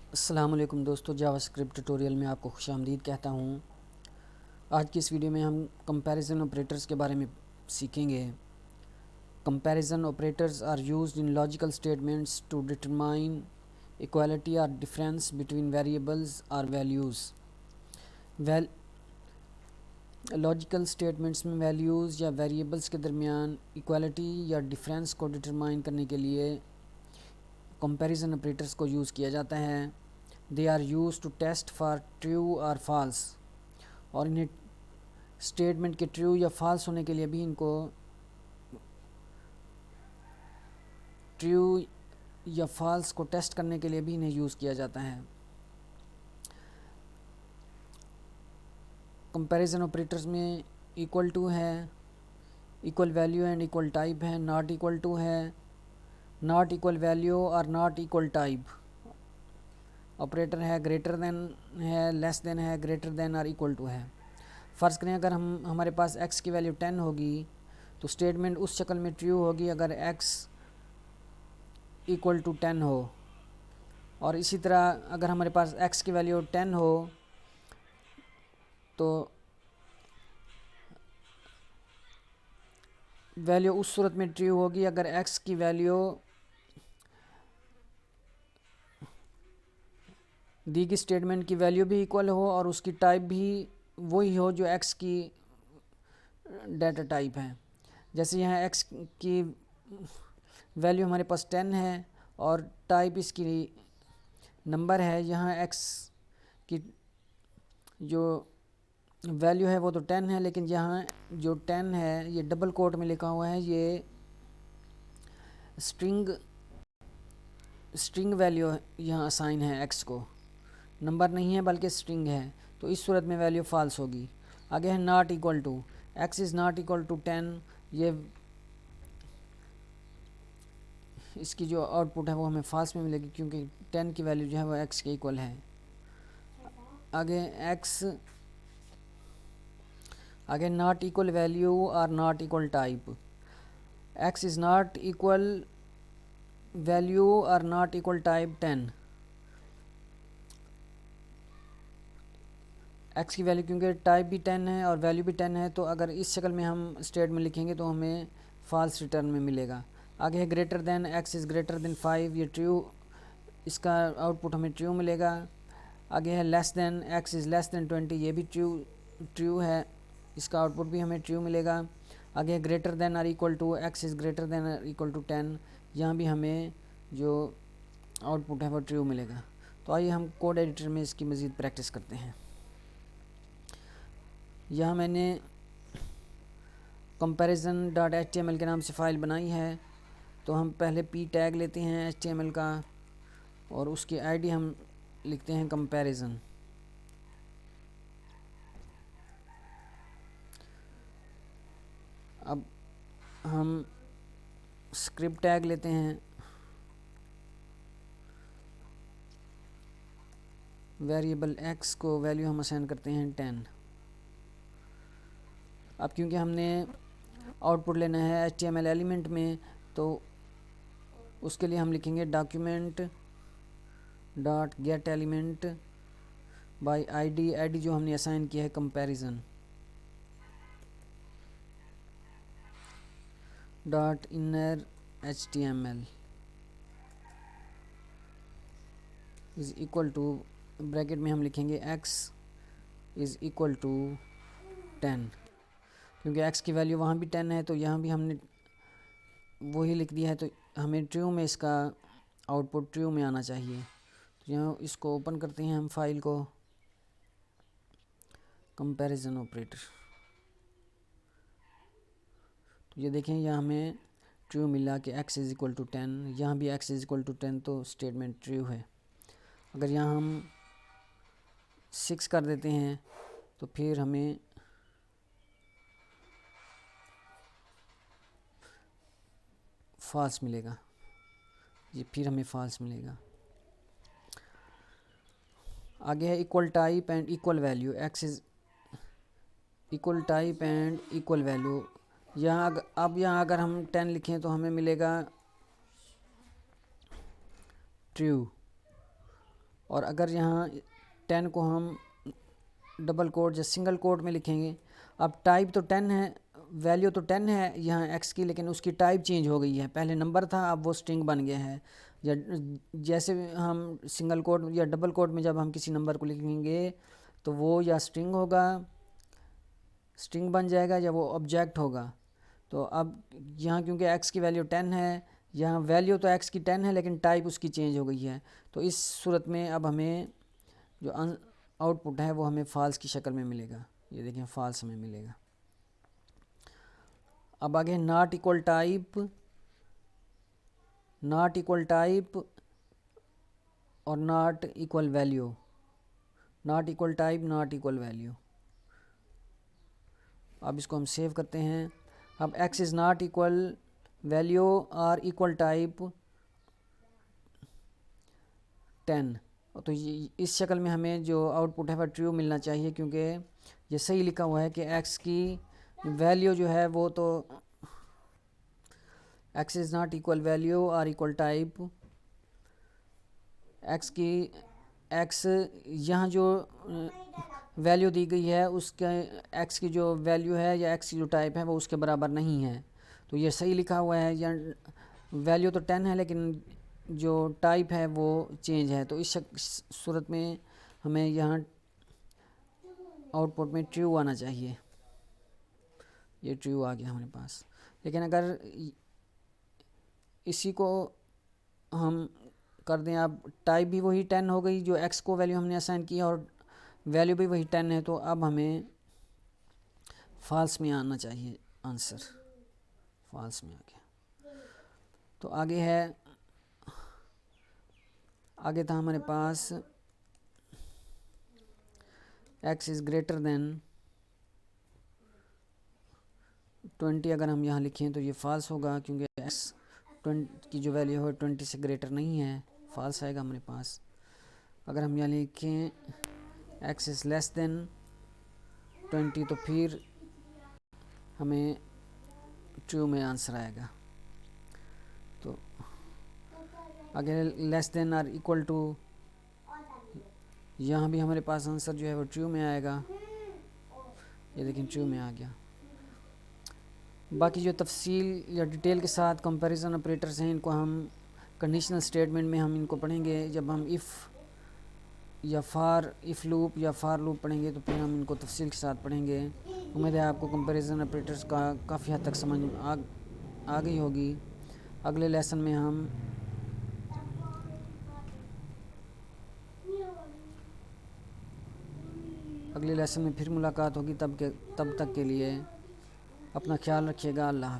अस्सलाम वालेकुम दोस्तों, जावास्क्रिप्ट ट्यूटोरियल में आपको खुशामदीद कहता हूँ। आज की इस वीडियो में हम कंपैरिजन ऑपरेटर्स के बारे में सीखेंगे। Comparison operators are used in logical statements to determine equality और डिफरेंस बिटवीन वेरिएबल्स और वैल्यूज़। लॉजिकल स्टेटमेंट्स में वैल्यूज़ या वेरिएबल्स के दरमियान इक्वालिटी या डिफरेंस को डिटरमाइन करने के लिए कंपैरिजन ऑपरेटर्स को यूज़ किया जाता है। They are used to test for true और फॉल्स, और इन्हें स्टेटमेंट के ट्रू या फॉल्स होने के लिए भी इनको ट्रू या फॉल्स को टेस्ट करने के लिए भी इन्हें यूज़ किया जाता है। कंपैरिजन ऑपरेटर्स में इक्वल टू है, equal value and equal type है, नॉट इक्वल टू है, नॉट इक्वल वैल्यू और नॉट इक्वल टाइप। ऑपरेटर है, ग्रेटर देन है, लेस देन है, ग्रेटर देन और इक्वल टू है। फ़र्ज़ करें अगर हमारे पास x की वैल्यू 10 होगी तो स्टेटमेंट उस शक्ल में ट्रू होगी अगर x इक्वल टू 10 हो, और इसी तरह अगर हमारे पास x की वैल्यू 10 हो तो वैल्यू उस सूरत में ट्रू होगी अगर x की वैल्यू दी गई स्टेटमेंट की वैल्यू भी इक्वल हो और उसकी टाइप भी वही हो जो x की डाटा टाइप है। जैसे यहाँ x की वैल्यू हमारे पास 10 है और टाइप इसकी नंबर है। यहाँ x की जो वैल्यू है वो तो 10 है, लेकिन यहाँ जो 10 है ये डबल कोट में लिखा हुआ है, ये स्ट्रिंग वैल्यू यहाँ असाइन है, x को नंबर नहीं है बल्कि स्ट्रिंग है, तो इस सूरत में वैल्यू फॉल्स होगी। आगे है not equal to, x is not equal to 10, ये इसकी जो आउटपुट है वो हमें फॉल्स में मिलेगी क्योंकि 10 की वैल्यू जो है वो x के इक्वल है। आगे नॉट इक्वल वैल्यू और not equal type. x is not equal value और नॉट इक्वल टाइप 10। x की वैल्यू क्योंकि टाइप भी 10 है और वैल्यू भी 10 है, तो अगर इस शक्ल में हम स्टेटमेंट लिखेंगे तो हमें फॉल्स रिटर्न में मिलेगा। आगे है greater then, x is greater then 5, ये ट्रू, इसका आउटपुट हमें ट्रू मिलेगा। आगे है less than, x is less than 20, ये भी ट्रू है, इसका आउटपुट भी हमें ट्रू मिलेगा। आगे है ग्रेटर देन और equal to, x is greater than और इक्वल टू 10, यहाँ भी हमें जो आउटपुट है वो ट्रू मिलेगा। तो आइए हम कोड एडिटर में इसकी मज़ीद प्रैक्टिस करते हैं। यहाँ मैंने comparison.html के नाम से फ़ाइल बनाई है, तो हम पहले p टैग लेते हैं html का और उसकी आईडी हम लिखते हैं कंपैरिजन। अब हम स्क्रिप्ट टैग लेते हैं, वेरिएबल x को वैल्यू हम असाइन करते हैं 10। अब क्योंकि हमने आउटपुट लेना है HTML एलिमेंट में, तो उसके लिए हम लिखेंगे document dot get element by ID जो हमने असाइन किया है comparison dot inner HTML is equal to, bracket में हम लिखेंगे x इज़ इक्वल टू 10, क्योंकि x की वैल्यू वहाँ भी 10 है तो यहाँ भी हमने वही लिख दिया है, तो हमें ट्रू में इसका आउटपुट ट्रू में आना चाहिए। तो यहाँ इसको ओपन करते हैं हम फाइल को, कंपैरिजन ऑपरेटर। तो ये देखें यहाँ हमें ट्रू मिला कि x इज़ इक्वल टू 10, यहाँ भी x इज़ इक्वल टू 10, तो स्टेटमेंट ट्रू है। अगर यहाँ हम 6 कर देते हैं तो फिर हमें फॉल्स मिलेगा, ये फिर हमें फॉल्स मिलेगा। आगे है equal type and equal value, x is equal type and equal value. यहाँ अगर हम 10 लिखें तो हमें मिलेगा ट्रू, और अगर यहाँ 10 को हम डबल कोट या सिंगल कोट में लिखेंगे, अब टाइप तो 10 है, वैल्यू तो 10 है यहाँ एक्स की, लेकिन उसकी टाइप चेंज हो गई है। पहले नंबर था, अब वो स्ट्रिंग बन गया है। या जैसे हम सिंगल कोट या डबल कोट में जब हम किसी नंबर को लिखेंगे तो वो या स्ट्रिंग होगा, स्ट्रिंग बन जाएगा, या वो ऑब्जेक्ट होगा। तो अब यहाँ क्योंकि x की वैल्यू 10 है, यहाँ वैल्यू तो x की 10 है लेकिन टाइप उसकी चेंज हो गई है। तो इस सूरत में अब हमें जो आउटपुट है वो हमें फॉल्स की शक्ल में मिलेगा। ये देखें फॉल्स हमें मिलेगा। अब आगे not equal type, not equal type और not equal value, not equal type not equal value. अब इसको हम सेव करते हैं। अब x is not equal value और इक्वल टाइप 10। तो ये इस शक्ल में हमें जो आउटपुट है वह ट्रू मिलना चाहिए, क्योंकि ये सही लिखा हुआ है कि x की वैल्यू जो है वो तो x is not equal value और इक्वल टाइप x की, x यहाँ जो वैल्यू दी गई है उसके x की जो वैल्यू है या x की जो टाइप है वो उसके बराबर नहीं है। तो ये सही लिखा हुआ है, या वैल्यू तो 10 है लेकिन जो टाइप है वो चेंज है। तो इस सूरत में हमें यहाँ आउटपुट में ट्रू आना चाहिए। ये ट्रू आ गया हमारे पास। लेकिन अगर इसी को हम कर दें, अब टाइप भी वही 10 हो गई जो x को वैल्यू हमने असाइन की और वैल्यू भी वही 10 है, तो अब हमें फॉल्स में आना चाहिए आंसर। फॉल्स में आ गया। तो आगे है, आगे था हमारे पास x इज़ ग्रेटर देन 20। अगर हम यहाँ लिखें तो ये फॉल्स होगा, क्योंकि x 20 की जो वैल्यू है 20 से ग्रेटर नहीं है, फॉल्स आएगा हमारे पास। अगर हम यहाँ लिखें x इज़ लेस देन 20 तो फिर हमें ट्रू में आंसर आएगा। तो अगर लेस देन और इक्वल टू, यहाँ भी हमारे पास आंसर जो है वो ट्रू में आएगा। ये देखें ट्रू में आ गया। बाकी जो तफसील या डिटेल के साथ कंपैरिजन ऑपरेटर्स हैं, इनको हम कंडीशनल स्टेटमेंट में हम इनको पढ़ेंगे। जब हम इफ़ या फार इफ़ लूप या फार लूप पढ़ेंगे तो फिर हम इनको तफसील के साथ पढ़ेंगे। उम्मीद है आपको कंपैरिजन ऑपरेटर्स का काफ़ी हद तक समझ आ गई होगी। अगले लेसन में हम अगले लेसन में फिर मुलाकात होगी। तब तक के लिए अपना ख्याल रखिएगा। अल्लाह हाफ़िज़।